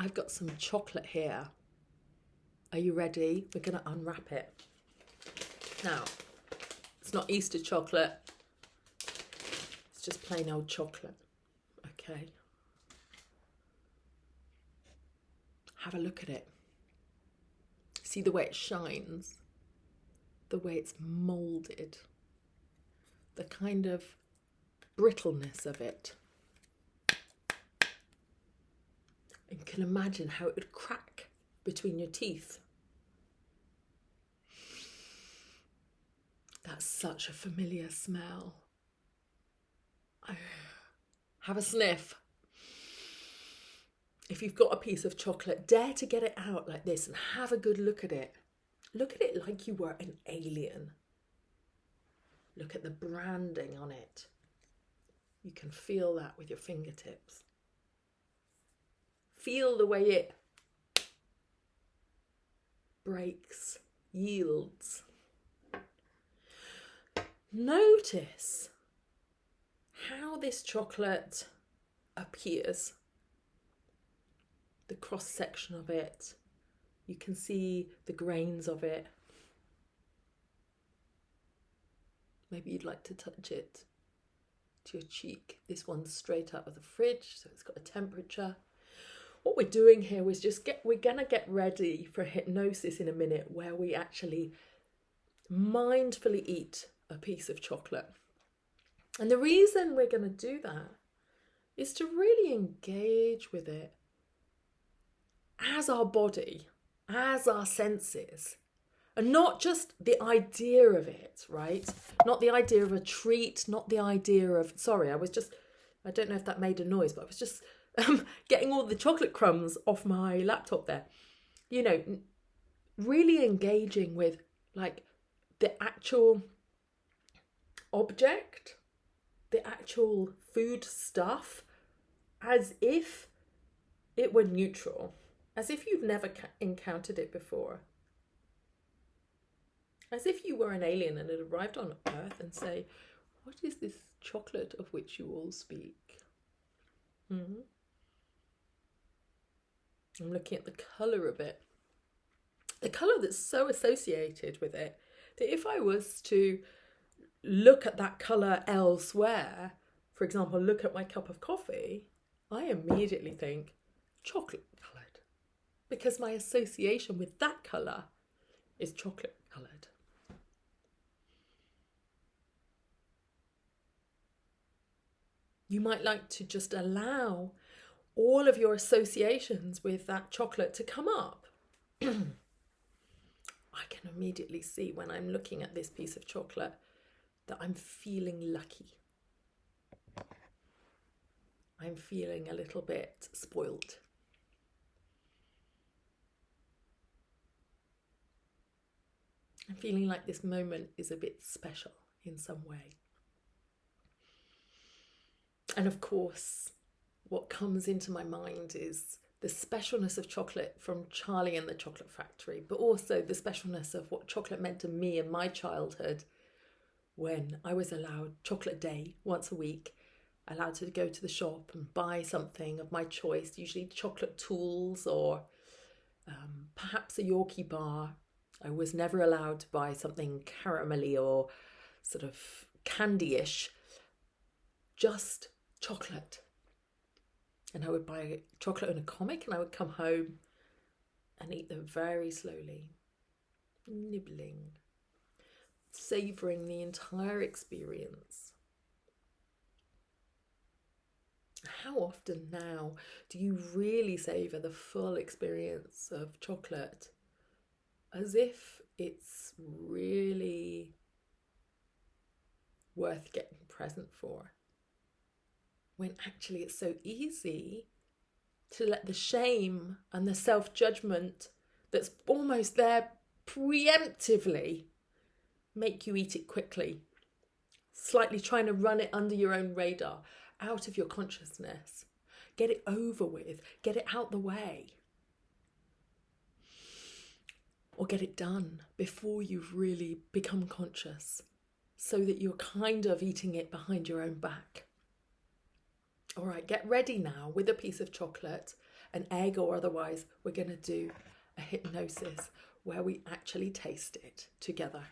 I've got some chocolate here. Are you ready? We're going to unwrap it. Now, it's not Easter chocolate. It's just plain old chocolate. Okay. Have a look at it. See the way it shines, the way it's moulded, the kind of brittleness of it. You can imagine how it would crack between your teeth. That's such a familiar smell. Have a sniff. If you've got a piece of chocolate, dare to get it out like this and have a good look at it. Look at it like you were an alien. Look at the branding on it. You can feel that with your fingertips. Feel the way it breaks, yields. Notice how this chocolate appears. The cross section of it. You can see the grains of it. Maybe you'd like to touch it to your cheek. This one's straight out of the fridge, so it's got a temperature. What we're doing here is we're gonna get ready for hypnosis in a minute, where we actually mindfully eat a piece of chocolate. And the reason we're gonna do that is to really engage with it as our body, as our senses, and not just the idea of it, right? Not the idea of a treat, not the idea of, I don't know if that made a noise, but I was just getting all the chocolate crumbs off my laptop there. You know, really engaging with like the actual object, the actual food stuff, as if it were neutral, as if you've never encountered it before. As if you were an alien and had arrived on Earth and say, what is this chocolate of which you all speak? I'm looking at the colour of it. The colour that's so associated with it, that if I was to look at that colour elsewhere, for example, look at my cup of coffee, I immediately think chocolate coloured, because my association with that colour is chocolate coloured. You might like to just allow all of your associations with that chocolate to come up. I can immediately see when I'm looking at this piece of chocolate that I'm feeling lucky. I'm feeling a little bit spoiled. I'm feeling like this moment is a bit special in some way. And of course, what comes into my mind is the specialness of chocolate from Charlie and the Chocolate Factory, but also the specialness of what chocolate meant to me in my childhood, when I was allowed chocolate day once a week, allowed to go to the shop and buy something of my choice, usually chocolate tools or perhaps a Yorkie bar. I was never allowed to buy something caramelly or sort of candy-ish, just chocolate. And I would buy chocolate in a comic and I would come home and eat them very slowly, nibbling, savouring the entire experience. How often now do you really savour the full experience of chocolate as if it's really worth getting present for? When actually it's so easy to let the shame and the self-judgment that's almost there preemptively make you eat it quickly, slightly trying to run it under your own radar, out of your consciousness. Get it over with, get it out the way. Or get it done before you've really become conscious, so that you're kind of eating it behind your own back. All right, get ready now with a piece of chocolate an egg or otherwise, we're going to do a hypnosis where we actually taste it together.